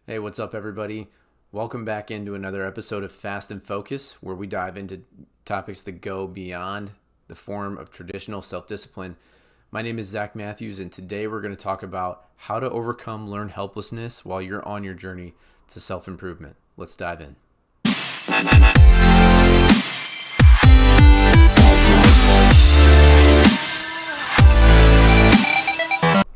Hey, what's up, everybody? Welcome back into another episode of Fast and Focus, where we dive into topics that go beyond the form of traditional self-discipline. My name is Zach Matthews, and today we're going to talk about how to overcome learned helplessness while you're on your journey to self-improvement. Let's dive in.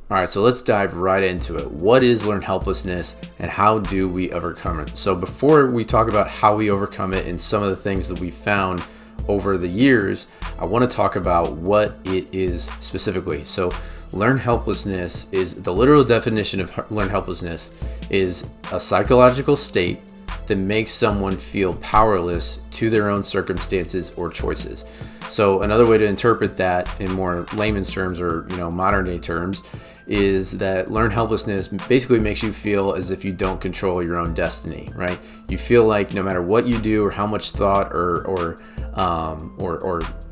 All right, so let's dive right into it. What is learned helplessness and how do we overcome it? So before we talk about how we overcome it and some of the things that we found over the years, I want to talk about what it is specifically. So learned helplessness is the literal definition of learned helplessness is a psychological state that makes someone feel powerless to their own circumstances or choices. So another way to interpret that in more layman's terms or modern day terms is that learned helplessness basically makes you feel as if you don't control your own destiny, right? You feel like no matter what you do or how much thought or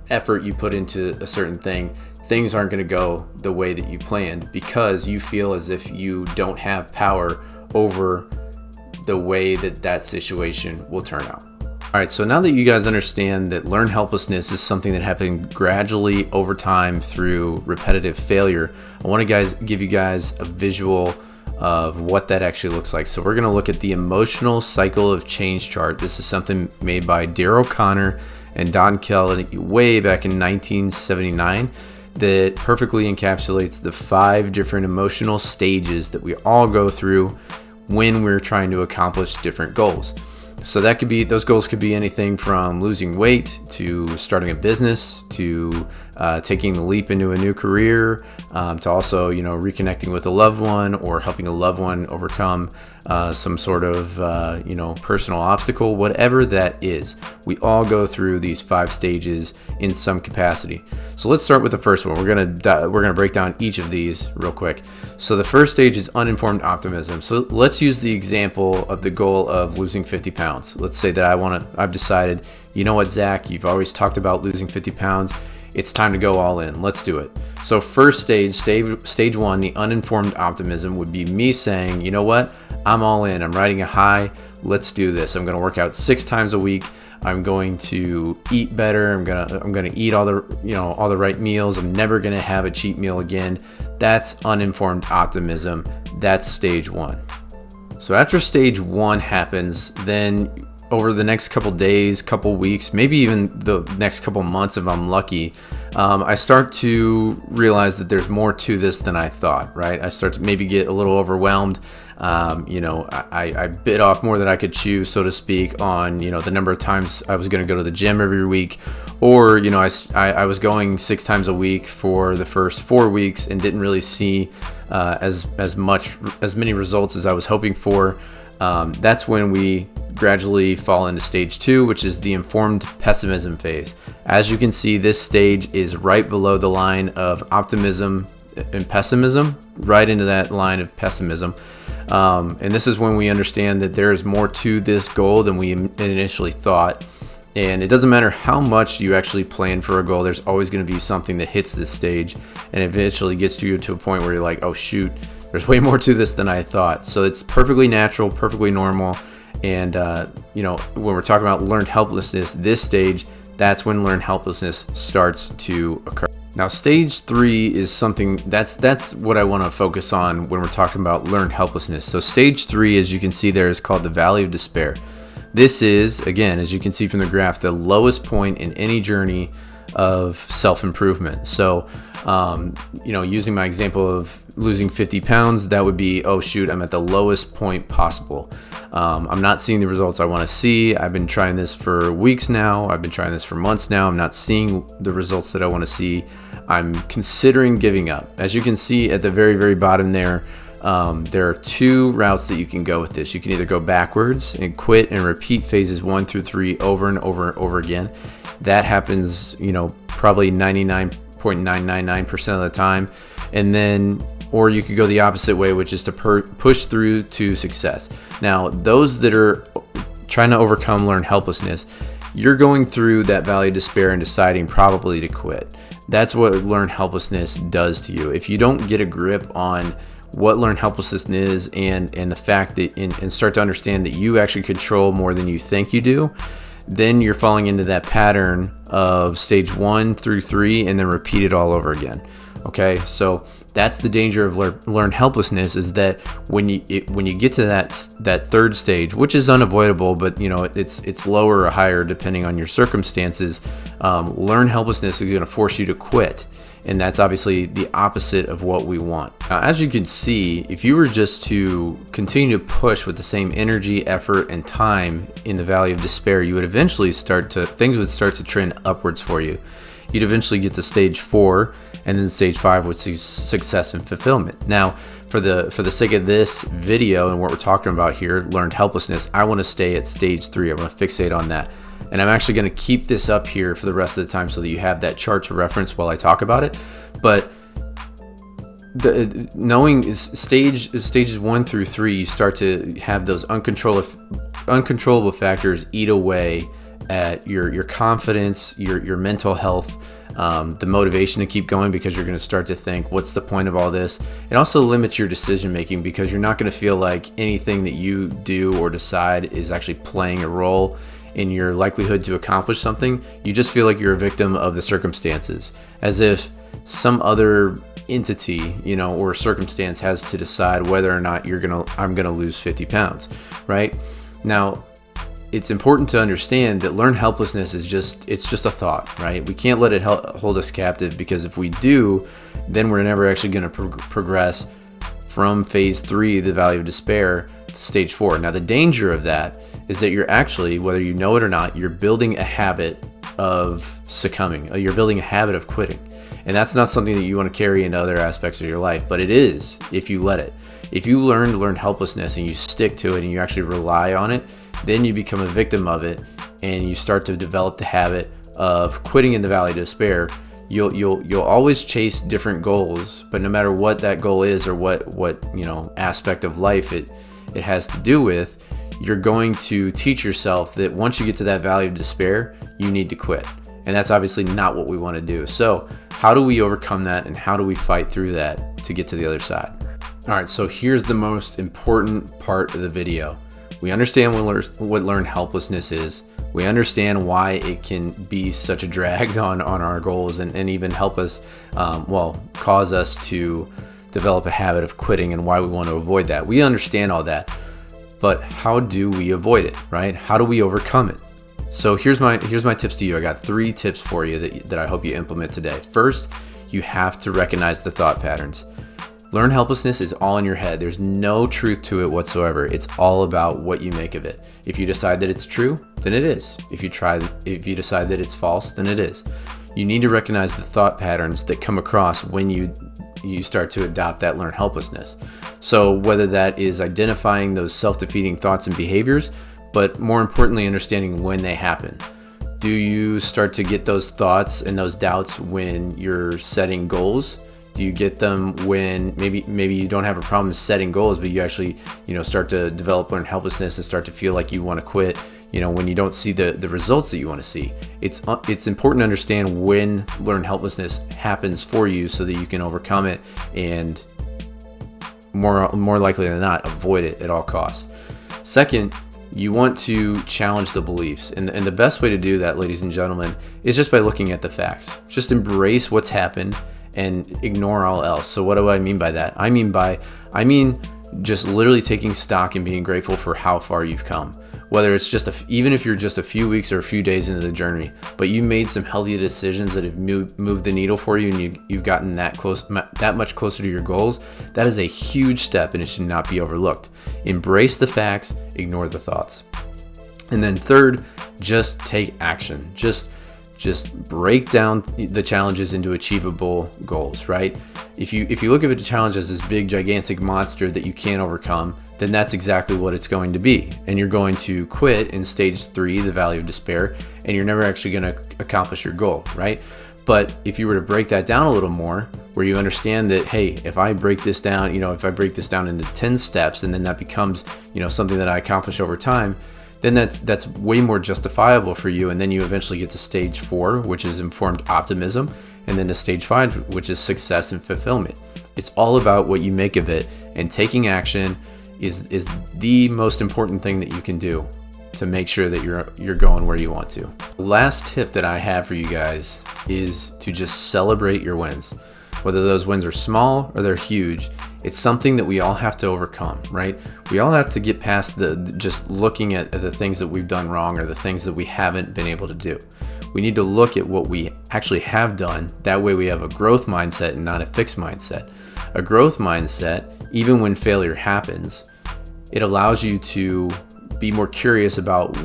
effort you put into a certain thing, things aren't going to go the way that you planned because you feel as if you don't have power over the way that situation will turn out. All right, so now that you guys understand that learned helplessness is something that happened gradually over time through repetitive failure, I want to give you guys a visual of what that actually looks like. So we're going to look at the emotional cycle of change chart. This is something made by Daryl Connor and Don Kelly way back in 1979 that perfectly encapsulates the 5 different emotional stages that we all go through when we're trying to accomplish different goals. So those goals could be anything from losing weight to starting a business to taking the leap into a new career to also reconnecting with a loved one or helping a loved one overcome some sort of personal obstacle. Whatever that is, we all go through these 5 stages in some capacity. So let's start with the first one. We're gonna break down each of these real quick. So the first stage is uninformed optimism. So let's use the example of the goal of losing 50 pounds. Let's say that I've decided, you know what, Zach, you've always talked about losing 50 pounds. It's time to go all in. Let's do it. So first stage 1, the uninformed optimism would be me saying, you know what, I'm all in. I'm riding a high. Let's do this. I'm going to work out 6 times a week. I'm going to eat better. I'm going to eat all the right meals. I'm never going to have a cheat meal again. That's uninformed optimism. That's stage 1. So after stage 1 happens, then over the next couple days, couple weeks, maybe even the next couple months if I'm lucky, I start to realize that there's more to this than I thought, right? I start to maybe get a little overwhelmed. I bit off more than I could chew, so to speak, on, the number of times I was going to go to the gym every week. Or, I was going 6 times a week for the first 4 weeks and didn't really see as many results as I was hoping for. That's when we gradually fall into stage 2, which is the informed pessimism phase. As you can see, this stage is right below the line of optimism and pessimism, right into that line of pessimism. And this is when we understand that there is more to this goal than we initially thought. And it doesn't matter how much you actually plan for a goal, there's always going to be something that hits this stage and eventually gets you to a point where you're like, oh shoot, there's way more to this than I thought. So it's perfectly natural, perfectly normal. And, when we're talking about learned helplessness, this stage, that's when learned helplessness starts to occur. Now, stage 3 is something that's what I want to focus on when we're talking about learned helplessness. So stage 3, as you can see there, is called the Valley of Despair. This is, again, as you can see from the graph, the lowest point in any journey of self-improvement. So, using my example of losing 50 pounds, that would be, oh shoot, I'm at the lowest point possible. I'm not seeing the results I want to see. I've been trying this for weeks now. I've been trying this for months now. I'm not seeing the results that I want to see. I'm considering giving up. As you can see at the very, very bottom there are 2 routes that you can go with this. You can either go backwards and quit and repeat phases 1 through 3 over and over and over again. That happens, probably 99.999% of the time. And then, or you could go the opposite way, which is to push through to success. Now, those that are trying to overcome learned helplessness, you're going through that valley of despair and deciding probably to quit. That's what learned helplessness does to you. If you don't get a grip on what learned helplessness is and the fact that and start to understand that you actually control more than you think you do, then you're falling into that pattern of stage 1 through 3 and then repeat it all over again. Okay, so that's the danger of learned helplessness, is that when you get to that third stage, which is unavoidable, but it's lower or higher depending on your circumstances, learned helplessness is going to force you to quit. And that's obviously the opposite of what we want. Now, as you can see, if you were just to continue to push with the same energy, effort, and time in the valley of despair, you would eventually things would start to trend upwards for you. You'd eventually get to stage 4, and then stage 5 would see success and fulfillment. Now, for the sake of this video and what we're talking about here, learned helplessness, I want to stay at stage 3. I want to fixate on that. And I'm actually going to keep this up here for the rest of the time so that you have that chart to reference while I talk about it. But knowing stages 1 through 3, you start to have those uncontrollable factors eat away at your confidence, your mental health, the motivation to keep going, because you're going to start to think, what's the point of all this? It also limits your decision making, because you're not going to feel like anything that you do or decide is actually playing a role in your likelihood to accomplish something. You just feel like you're a victim of the circumstances, as if some other entity, or circumstance has to decide whether or not I'm gonna lose 50 pounds, right? Now, it's important to understand that learned helplessness is just a thought, right? We can't let it hold us captive, because if we do, then we're never actually going to progress from phase 3, the valley of despair, to stage 4. Now, the danger of that is that you're actually, whether you know it or not, you're building a habit of succumbing. You're building a habit of quitting. And that's not something that you want to carry into other aspects of your life, but it is if you let it. If you learn helplessness and you stick to it and you actually rely on it, then you become a victim of it, and you start to develop the habit of quitting in the valley of despair. You'll always chase different goals, but no matter what that goal is or what aspect of life it has to do with, you're going to teach yourself that once you get to that valley of despair, you need to quit. And that's obviously not what we want to do. So how do we overcome that, and how do we fight through that to get to the other side? All right, so here's the most important part of the video. We understand what learned helplessness is. We understand why it can be such a drag on our goals and even help us, cause us to develop a habit of quitting, and why we want to avoid that. We understand all that, but how do we avoid it, right? How do we overcome it? So here's my tips to you. I got 3 tips for you that I hope you implement today. First, you have to recognize the thought patterns. Learned helplessness is all in your head. There's no truth to it whatsoever. It's all about what you make of it. If you decide that it's true, then it is. If you decide that it's false, then it is. You need to recognize the thought patterns that come across when you start to adopt that learned helplessness. So whether that is identifying those self-defeating thoughts and behaviors, but more importantly, understanding when they happen. Do you start to get those thoughts and those doubts when you're setting goals? Do you get them when maybe you don't have a problem setting goals, but you actually start to develop learned helplessness and start to feel like you want to quit when you don't see the results that you want to see? It's important to understand when learned helplessness happens for you, so that you can overcome it and more likely than not avoid it at all costs. Second, you want to challenge the beliefs, and the best way to do that, ladies and gentlemen, is just by looking at the facts. Just embrace what's happened and ignore all else. So what do I mean by that? I mean just literally taking stock and being grateful for how far you've come. Whether it's even if you're just a few weeks or a few days into the journey, but you made some healthy decisions that have moved the needle for you, and you've gotten that much closer to your goals. That is a huge step, and it should not be overlooked. Embrace the facts, ignore the thoughts. And then third, just take action. Just break down the challenges into achievable goals, right? If you look at the challenge as this big, gigantic monster that you can't overcome, then that's exactly what it's going to be. And you're going to quit in stage 3, the valley of despair, and you're never actually going to accomplish your goal, right? But if you were to break that down a little more, where you understand that, hey, if I break this down, into 10 steps, and then that becomes, something that I accomplish over time, then that's way more justifiable for you. And then you eventually get to stage 4, which is informed optimism. and then to stage 5, which is success and fulfillment. It's all about what you make of it, and taking action is the most important thing that you can do to make sure that you're going where you want to. The last tip that I have for you guys is to just celebrate your wins. Whether those wins are small or they're huge, it's something that we all have to overcome, right? We all have to get past just looking at the things that we've done wrong or the things that we haven't been able to do. We need to look at what we actually have done. That way we have a growth mindset and not a fixed mindset. A growth mindset, even when failure happens, it allows you to be more curious about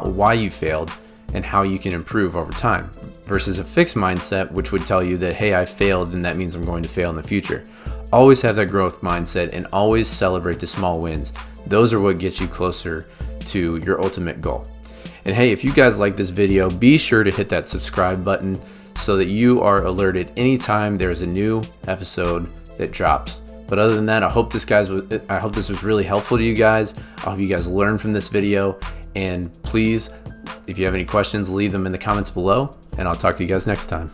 why you failed and how you can improve over time, versus a fixed mindset, which would tell you that, hey, I failed and that means I'm going to fail in the future. Always have that growth mindset and always celebrate the small wins. Those are what gets you closer to your ultimate goal. And hey, if you guys like this video, be sure to hit that subscribe button so that you are alerted anytime there's a new episode that drops. But other than that, I hope this was really helpful to you guys. I hope you guys learned from this video, and please, if you have any questions, leave them in the comments below, and I'll talk to you guys next time.